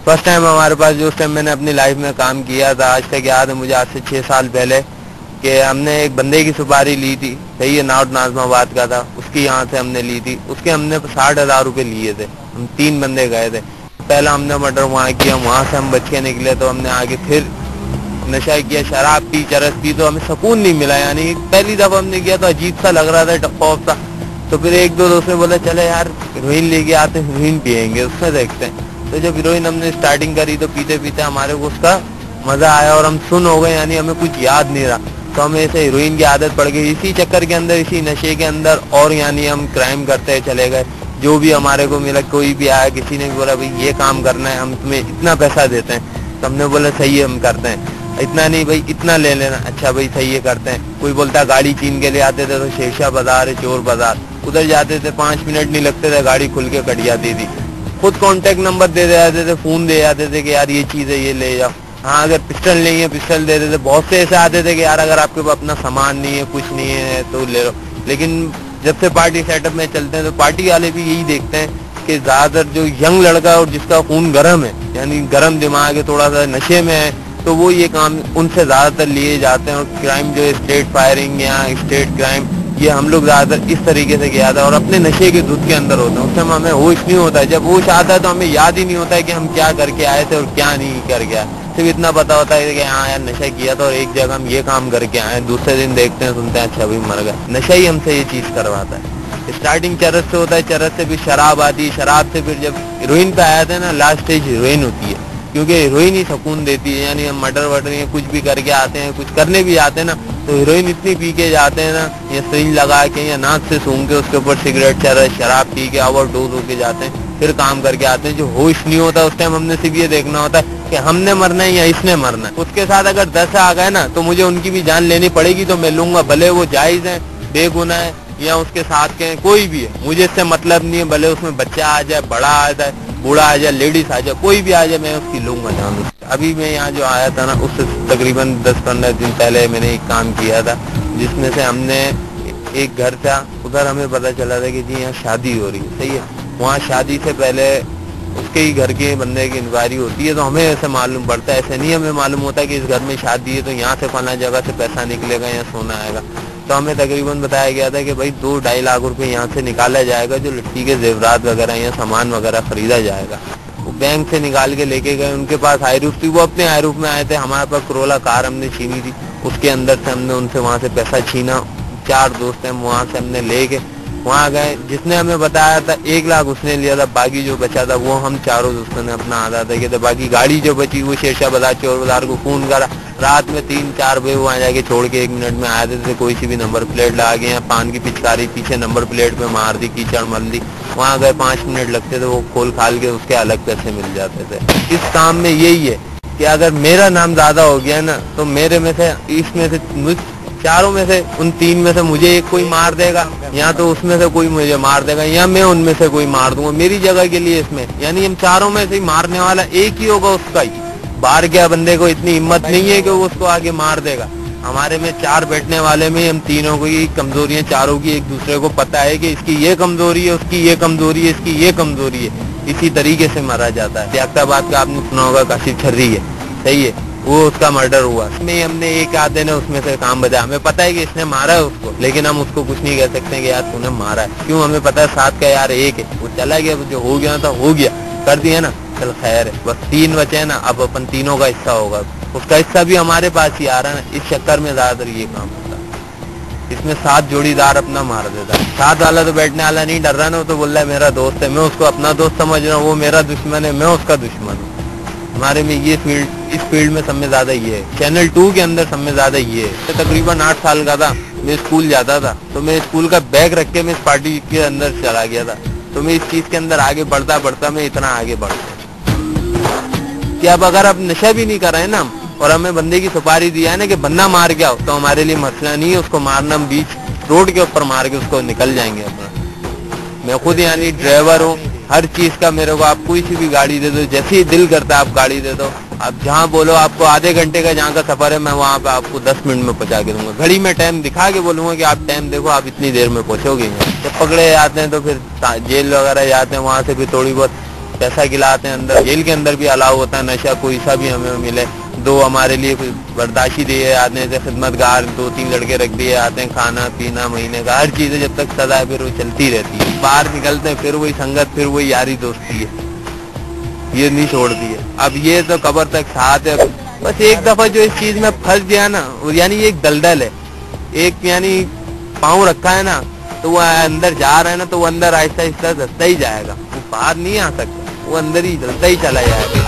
First time हमारे पास जो उस टाइम मैंने अपनी लाइफ में काम किया था, आज तक याद है मुझे, आज से 6 साल पहले, कि हमने एक बंदे की सुपारी ली थी, सही है, नाउट नाजमाबाद का था, उसकी यहाँ से हमने ली थी, उसके हमने 60,000 रुपये लिए थे। हम 3 बंदे गए थे, पहला हमने मर्डर वहाँ किया, वहाँ से हम बच के निकले तो हमने आगे फिर नशा किया, शराब पी, चरस पी, तो हमें सुकून नहीं मिला। यानी पहली दफा हमने किया तो अजीब सा लग रहा था, खौफ था। तो फिर एक दो दोस्त ने बोला चले यार हीरोइन लेके आते हैं, हीरोइन पियेंगे, उसमें देखते हैं। तो जब हीरोइन हमने स्टार्टिंग करी तो पीते पीते हमारे को उसका मजा आया और हम सुन हो गए, यानी हमें कुछ याद नहीं रहा। तो हमें ऐसे हीरोइन की आदत पड़ गई, इसी चक्कर के अंदर, इसी नशे के अंदर, और यानी हम क्राइम करते चले गए। जो भी हमारे को मिला, कोई भी आया, किसी ने भी बोला भाई ये काम करना है, हम तुम्हें इतना पैसा देते हैं, तो हमने बोला सही है हम करते हैं। इतना नहीं भाई, इतना ले लेना, अच्छा भाई सही है करते हैं। कोई बोलता गाड़ी छीन के ले आते थे तो शेरशाह बाजार है, चोर बाजार, उधर जाते थे, 5 मिनट नहीं लगते थे, गाड़ी खुल के कट जाती थी। खुद कॉन्टेक्ट नंबर दे जाते थे, फोन दे जाते थे कि यार ये चीज है, ये ले जाओ। हाँ, अगर पिस्टल नहीं है पिस्टल दे देते। बहुत से ऐसे आते थे कि यार अगर आपके पास अपना सामान नहीं है, कुछ नहीं है तो ले लो। लेकिन जब से पार्टी सेटअप में चलते हैं तो पार्टी वाले भी यही देखते हैं कि ज्यादातर जो यंग लड़का है और जिसका खून गर्म है, यानी गर्म दिमाग है, थोड़ा सा नशे में है, तो वो ये काम उनसे ज्यादातर लिए जाते हैं। और क्राइम जो है स्टेट फायरिंग या स्टेट क्राइम, ये हम लोग ज्यादातर इस तरीके से किया था और अपने नशे के दूध के अंदर होते हैं। उस टाइम हमें होश नहीं होता है, जब होश आता है तो हमें याद ही नहीं होता है कि हम क्या करके आए थे और क्या नहीं करके आए। सिर्फ इतना पता होता है कि हाँ यार नशा किया था और एक जगह हम ये काम करके आए, दूसरे दिन देखते हैं सुनते हैं अच्छा भाई मर गए। नशा ही हमसे ये चीज करवाता है। स्टार्टिंग चरस से होता है, चरस से फिर शराब आती है, शराब से फिर जब हीरोइन पे आया था ना, लास्ट स्टेज हीरोइन होती है, क्योंकि हीरोइन ही सुकून देती है। यानी हम मर्डर वर्डर या कुछ भी करके आते हैं, कुछ करने भी आते हैं ना, तो हीरोइन इतनी पी के जाते हैं ना, या सिरिंज लगा के या नाक से सूंघ के उसके ऊपर सिगरेट चरस शराब पी के ओवर डोज होके जाते हैं, फिर काम करके आते हैं। जो होश नहीं होता उस टाइम हमने सिर्फ ये देखना होता है कि हमने मरना है या इसने मरना है। उसके साथ अगर 10 आ गए ना तो मुझे उनकी भी जान लेनी पड़ेगी, तो मैं लूंगा, भले वो जायज है, बेगुनाह है, या उसके साथ के कोई भी है, मुझे इससे मतलब नहीं है। भले उसमें बच्चा आ जाए, बड़ा आ जाए, बूढ़ा आ जाए, लेडीज आ जाए, कोई भी आ जाए, मैं उसकी लूंगा जान। अभी मैं यहाँ जो आया था ना, उससे तकरीबन 10-15 दिन पहले मैंने एक काम किया था, जिसमें से हमने एक घर था, उधर हमें पता चला था कि जी यहाँ शादी हो रही है, सही है। वहाँ शादी से पहले उसके ही घर के बंदे की इंक्वायरी होती है, तो हमें ऐसे मालूम पड़ता है, ऐसे नहीं हमें मालूम होता कि इस घर में शादी है तो यहाँ से फला जगह से पैसा निकलेगा या सोना आएगा। तो हमें तकरीबन बताया गया था कि भाई 2-2.5 लाख रुपए यहाँ से निकाला जाएगा, जो लड़की के जेवरात वगैरह या सामान वगैरह खरीदा जाएगा। वो बैंक से निकाल के लेके गए, उनके पास हाईरूफ थी, वो अपने हाईरूफ में आए थे, हमारे पास करोला कार हमने छीनी थी, उसके अंदर से हमने उनसे वहां से पैसा छीना। 4 दोस्त हैं, वहां से हमने लेके वहां गए। जिसने हमें बताया था 1 लाख उसने लिया था, बाकी जो बचा था वो हम चारों दोस्तों ने अपना आधा किया था। बाकी गाड़ी जो बची वो शेरशाह बाजार चोर बाजार को फोन करा, रात में 3-4 बजे वहां जाके छोड़ के 1 मिनट में आए थे। कोई सी भी नंबर प्लेट लगा के, पान की पिचकारी पीछे नंबर प्लेट पे मार दी, कीचड़ मल दी, वहां गए 5 मिनट लगते थे, वो खोल खाल के उसके अलग पैसे मिल जाते थे। इस काम में यही है कि अगर मेरा नाम ज्यादा हो गया ना, तो मेरे में से, इसमें से, चारों में से, उन 3 में से मुझे एक कोई मार देगा, या तो उसमें से कोई मुझे मार देगा, या मैं उनमें से कोई मार दूंगा मेरी जगह के लिए इसमें। यानी हम चारों में से मारने वाला एक ही होगा, उसका ही। बाहर के बंदे को इतनी हिम्मत नहीं है कि वो उसको आगे मार देगा। हमारे में 4 बैठने वाले में हम तीनों को ये कमजोरियां, चारों की एक दूसरे को पता है कि इसकी ये कमजोरी है, उसकी ये कमजोरी है, इसकी ये कमजोरी है। इसी तरीके से मारा जाता है। त्यागताबाद का आपने सुना होगा, काशिफ छर्री है, सही है, वो उसका मर्डर हुआ। इसमें हमने एक आधे ने उसमें से काम बजा, हमें पता है कि इसने मारा है उसको, लेकिन हम उसको कुछ नहीं कह सकते कि यार तूने मारा है। क्यों? हमें पता है 7 का यार 1 है, वो चला गया, जो हो गया था हो गया, कर दिया ना, चल खैर है। बस 3 बचे हैं ना, अब अपन तीनों का हिस्सा होगा, उसका हिस्सा भी हमारे पास ही आ रहा है ना। इस चक्कर में ज्यादातर ये काम होता है। इसमें 7 जोड़ीदार अपना मार देता है। 7 वाला तो बैठने वाला नहीं डर रहा ना, वो तो बोल रहा है मेरा दोस्त है, मैं उसको अपना दोस्त समझ रहा हूँ, वो मेरा दुश्मन है, मैं उसका दुश्मन हूँ। हमारे में ये फील्ड, इस फील्ड में सब में ज्यादा ये है। चैनल 2 के अंदर सब में ज्यादा ये है। तकरीबन 8 साल का था, मैं स्कूल जाता था, तो मैं स्कूल का बैग रख के मैं इस पार्टी के अंदर चला गया था। तो मैं इस चीज के अंदर आगे बढ़ता बढ़ता मैं इतना आगे बढ़ गया कि अब अगर अब नशा भी नहीं कर रहे हैं ना, और हमें बंदे की सुपारी दिया है ना कि बंदा मार गया, तो हमारे लिए मसला नहीं है उसको मारना। हम बीच रोड के ऊपर मार के उसको निकल जाएंगे अपना। मैं खुद यानी ड्राइवर हूँ, हर चीज का मेरे को, आप कोई सी भी गाड़ी दे दो, जैसे ही दिल करता है आप गाड़ी दे दो, आप जहाँ बोलो, आपको आधे घंटे का जहाँ का सफर है, मैं वहाँ पे आपको 10 मिनट में पहुँचा के दूंगा। घड़ी में टाइम दिखा के बोलूंगा कि आप टाइम देखो, आप इतनी देर में पहुंचोगे। जब पकड़े जाते हैं तो फिर जेल वगैरह जाते हैं, वहां से भी थोड़ी बहुत पैसा खिलाते हैं अंदर। जेल के अंदर भी अलाउ होता है नशा, कोई सा भी हमें मिले। 2 हमारे लिए बर्दाश्ती दिए आते हैं, खिदमतगार 2-3 लड़के रख दिए आते हैं, खाना पीना महीने का हर चीज़, जब तक सजा है फिर वो चलती रहती है। बाहर निकलते हैं फिर वही संगत, फिर वही यारी दोस्ती है, ये नहीं छोड़ती है। अब ये तो कब्र तक साथ है। बस एक दफा जो इस चीज में फंस गया ना, यानी ये एक दलदल है, एक यानी पाँव रखा है ना, तो वो अंदर जा रहा है ना, तो वो अंदर आहिस्ता आहिस्ता धसता ही जाएगा, वो बाहर नहीं आ सकता, वो अंदर ही चलता ही चला जाएगा।